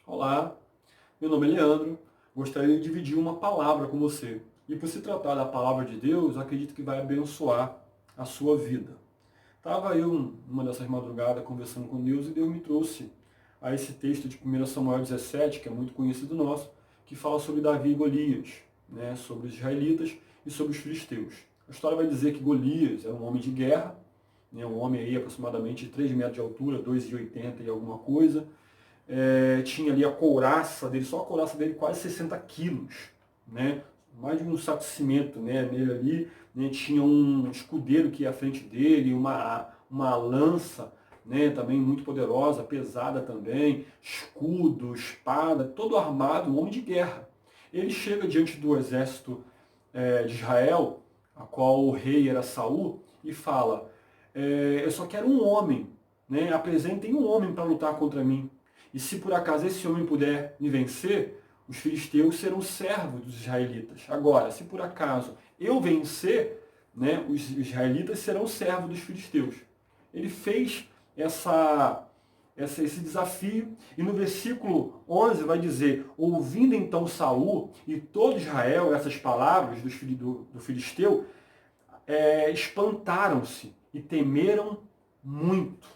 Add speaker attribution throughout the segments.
Speaker 1: Olá, meu nome é Leandro. Gostaria de dividir uma palavra com você. E por se tratar da palavra de Deus, acredito que vai abençoar a sua vida. Estava eu, numa dessas madrugadas, conversando com Deus e Deus me trouxe a esse texto de 1 Samuel 17, que é muito conhecido nosso, que fala sobre Davi e Golias, né, sobre os israelitas e sobre os filisteus. A história vai dizer que Golias era um homem de guerra, né, um homem aí aproximadamente de 3 metros de altura, 2,80 e alguma coisa, tinha ali a couraça dele, só a couraça dele quase 60 quilos, né? Mais de um saco de cimento, né, nele ali, né? Tinha um escudeiro que ia à frente dele, uma lança, né, também muito poderosa, pesada também, escudo, espada, todo armado, um homem de guerra. Ele chega diante do exército de Israel, a qual o rei era Saul, e fala, eu só quero um homem, né? Apresentem um homem para lutar contra mim. E se por acaso esse homem puder me vencer, os filisteus serão servos dos israelitas. Agora, se por acaso eu vencer, né, os israelitas serão servos dos filisteus. Ele fez esse desafio, e no versículo 11 vai dizer, ouvindo então Saul e todo Israel essas palavras do filisteu, espantaram-se e temeram muito.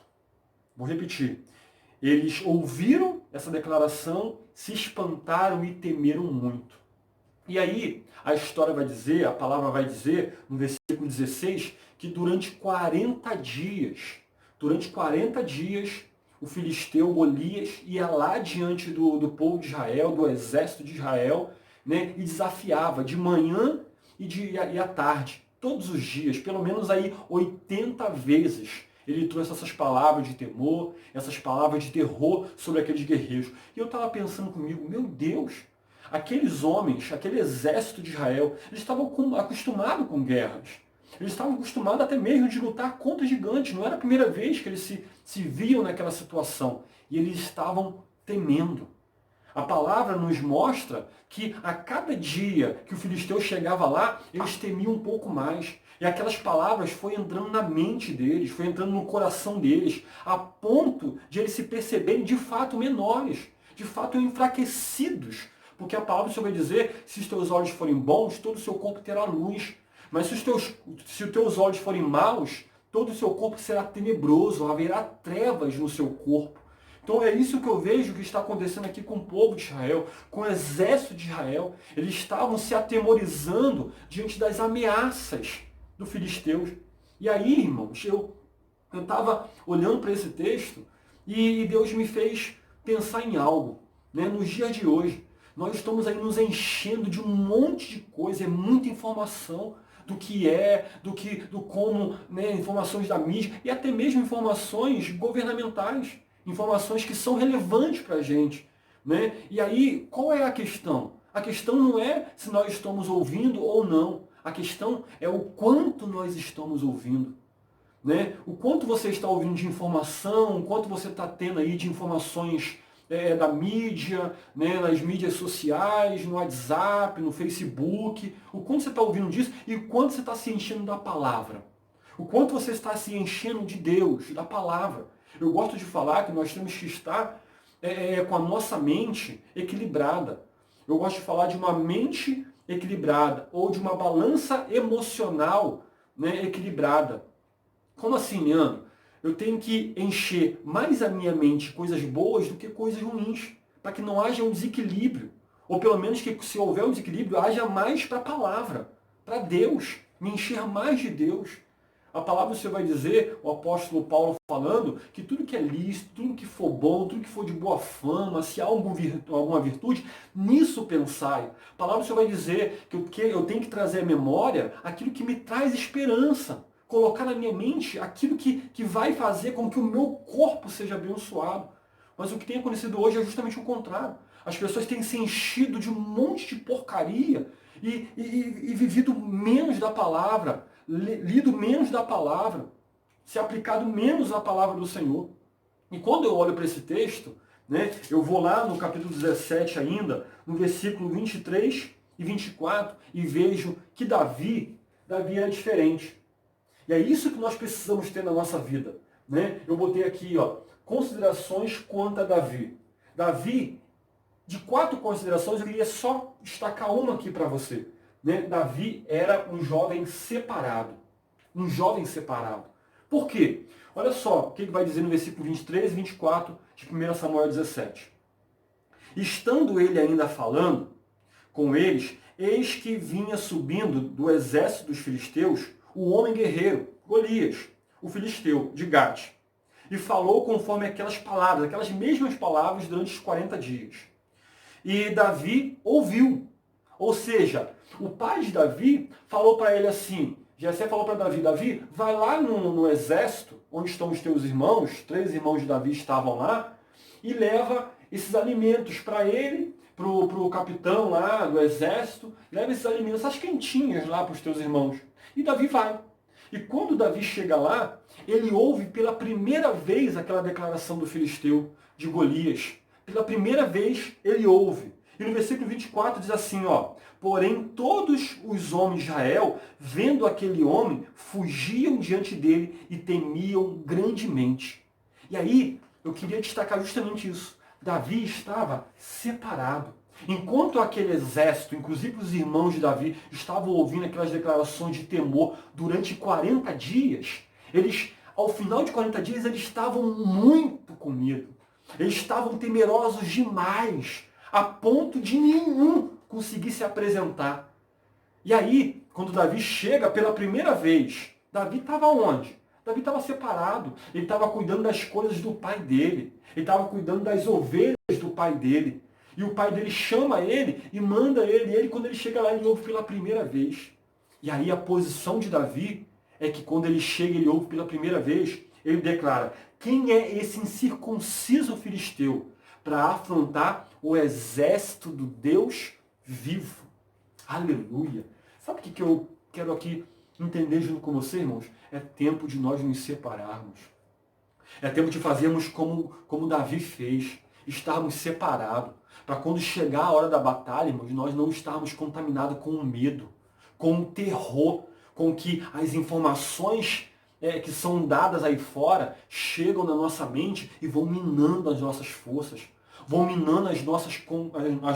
Speaker 1: Vou repetir. Eles ouviram essa declaração, se espantaram e temeram muito. E aí, a história vai dizer, a palavra vai dizer, no versículo 16, que durante 40 dias, o filisteu Golias ia lá diante do povo de Israel, do exército de Israel, né, e desafiava de manhã e à tarde, todos os dias, pelo menos aí 80 vezes. Ele trouxe essas palavras de temor, essas palavras de terror sobre aqueles guerreiros. E eu estava pensando comigo, meu Deus, aqueles homens, aquele exército de Israel, eles estavam acostumados com guerras. Eles estavam acostumados até mesmo de lutar contra gigantes. Não era a primeira vez que eles se viam naquela situação. E eles estavam temendo. A palavra nos mostra que a cada dia que o filisteu chegava lá, eles temiam um pouco mais. E aquelas palavras foi entrando na mente deles, foi entrando no coração deles, a ponto de eles se perceberem de fato menores, de fato enfraquecidos. Porque a palavra só vai dizer, se os teus olhos forem bons, todo o seu corpo terá luz. Mas se os teus olhos forem maus, todo o seu corpo será tenebroso, haverá trevas no seu corpo. Então é isso que eu vejo que está acontecendo aqui com o povo de Israel, com o exército de Israel. Eles estavam se atemorizando diante das ameaças dos filisteus. E aí, irmãos, eu estava olhando para esse texto e Deus me fez pensar em algo. Né? Nos dias de hoje, nós estamos aí nos enchendo de um monte de coisa, é muita informação do que do como, né, informações da mídia e até mesmo informações governamentais, informações que são relevantes para a gente. Né? E aí, qual é a questão? A questão não é se nós estamos ouvindo ou não. A questão é o quanto nós estamos ouvindo. Né? O quanto você está ouvindo de informação, o quanto você está tendo aí de informações da mídia, né, nas mídias sociais, no WhatsApp, no Facebook, o quanto você está ouvindo disso e o quanto você está se enchendo da palavra. O quanto você está se enchendo de Deus, da palavra. Eu gosto de falar que nós temos que estar com a nossa mente equilibrada. Eu gosto de falar de uma mente equilibrada ou de uma balança emocional, né, equilibrada. Como assim, Leandro? Eu tenho que encher mais a minha mente de coisas boas do que coisas ruins, para que não haja um desequilíbrio. Ou pelo menos que, se houver um desequilíbrio, haja mais para a palavra, para Deus, me encher mais de Deus. A palavra você vai dizer, o apóstolo Paulo falando, que tudo que é lícito, tudo que for bom, tudo que for de boa fama, se há alguma virtude, nisso pensai. A palavra você vai dizer que eu tenho que trazer à memória aquilo que me traz esperança. Colocar na minha mente aquilo que vai fazer com que o meu corpo seja abençoado. Mas o que tem acontecido hoje é justamente o contrário. As pessoas têm se enchido de um monte de porcaria e vivido menos da palavra, lido menos da palavra, se aplicado menos à palavra do Senhor. E quando eu olho para esse texto, né, eu vou lá no capítulo 17 ainda, no versículo 23 e 24, e vejo que Davi era diferente. E é isso que nós precisamos ter na nossa vida. Né? Eu botei aqui, ó, considerações quanto a Davi. Davi de 4 considerações, eu queria só destacar uma aqui para você. Né? Davi era um jovem separado. Um jovem separado. Por quê? Olha só o que ele vai dizer no versículo 23 e 24 de 1 Samuel 17. Estando ele ainda falando com eles, eis que vinha subindo do exército dos filisteus o homem guerreiro, Golias, o filisteu, de Gate. E falou conforme aquelas palavras, aquelas mesmas palavras durante os 40 dias. E Davi ouviu. Ou seja, o pai de Davi falou para ele assim, Jessé falou para Davi, Davi, vai lá no exército, onde estão os teus irmãos, 3 irmãos de Davi estavam lá, e leva esses alimentos para ele, para o capitão lá do exército, leva esses alimentos, essas quentinhas lá para os teus irmãos. E Davi vai. E quando Davi chega lá, ele ouve pela primeira vez aquela declaração do filisteu, de Golias. Pela primeira vez ele ouve. E no versículo 24 diz assim, ó, porém todos os homens de Israel, vendo aquele homem, fugiam diante dele e temiam grandemente. E aí, eu queria destacar justamente isso. Davi estava separado. Enquanto aquele exército, inclusive os irmãos de Davi, estavam ouvindo aquelas declarações de temor durante 40 dias, eles, ao final de 40 dias, eles estavam muito com medo. Eles estavam temerosos demais, a ponto de nenhum conseguir se apresentar. E aí, quando Davi chega pela primeira vez, Davi estava onde? Davi estava separado, ele estava cuidando das coisas do pai dele, ele estava cuidando das ovelhas do pai dele. E o pai dele chama ele e manda ele, e ele, quando ele chega lá, ele ouve pela primeira vez. E aí a posição de Davi é que quando ele chega, ele ouve pela primeira vez, ele declara, quem é esse incircunciso filisteu para afrontar o exército do Deus vivo? Aleluia! Sabe o que eu quero aqui entender junto com você, irmãos? É tempo de nós nos separarmos. É tempo de fazermos como Davi fez, estarmos separados. Para quando chegar a hora da batalha, irmãos, nós não estarmos contaminados com o medo, com o terror, com que as informações que são dadas aí fora chegam na nossa mente e vão minando as nossas forças, vão minando as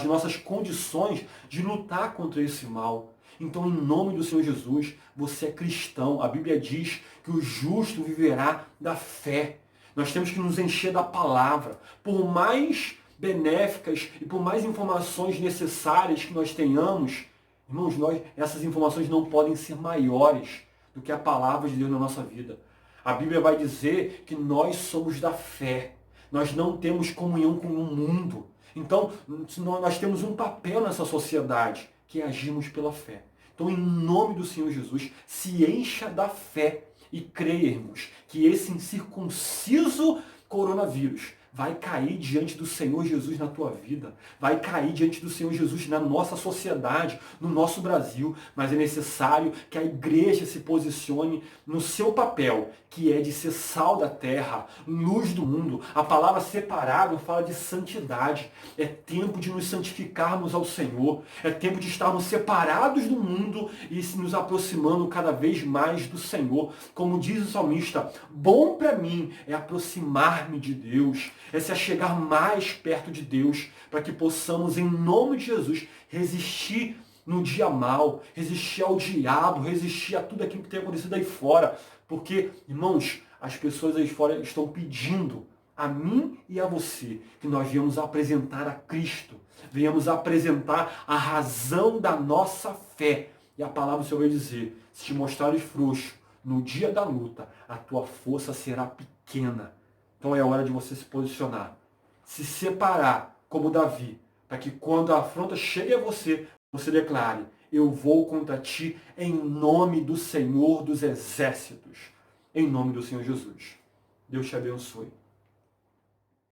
Speaker 1: nossas condições de lutar contra esse mal. Então, em nome do Senhor Jesus, você é cristão. A Bíblia diz que o justo viverá da fé. Nós temos que nos encher da palavra. Por mais benéficas e por mais informações necessárias que nós tenhamos, irmãos, essas informações não podem ser maiores do que a palavra de Deus na nossa vida. A Bíblia vai dizer que nós somos da fé. Nós não temos comunhão com o mundo. Então, nós temos um papel nessa sociedade, que é agirmos pela fé. Então, em nome do Senhor Jesus, se encha da fé e crermos que esse incircunciso coronavírus vai cair diante do Senhor Jesus na tua vida, vai cair diante do Senhor Jesus na nossa sociedade, no nosso Brasil, mas é necessário que a igreja se posicione no seu papel, que é de ser sal da terra, luz do mundo. A palavra separado fala de santidade. É tempo de nos santificarmos ao Senhor, é tempo de estarmos separados do mundo e nos aproximando cada vez mais do Senhor. Como diz o salmista, bom para mim é aproximar-me de Deus, é se achegar mais perto de Deus, para que possamos, em nome de Jesus, resistir no dia mal, resistir ao diabo, resistir a tudo aquilo que tem acontecido aí fora. Porque, irmãos, as pessoas aí fora estão pedindo a mim e a você que nós venhamos apresentar a Cristo, venhamos apresentar a razão da nossa fé. E a palavra do Senhor vai dizer, se te mostrares frouxo no dia da luta, a tua força será pequena. Então é hora de você se posicionar, se separar como Davi, para que quando a afronta chegue a você, você declare, eu vou contra ti em nome do Senhor dos Exércitos, em nome do Senhor Jesus. Deus te abençoe.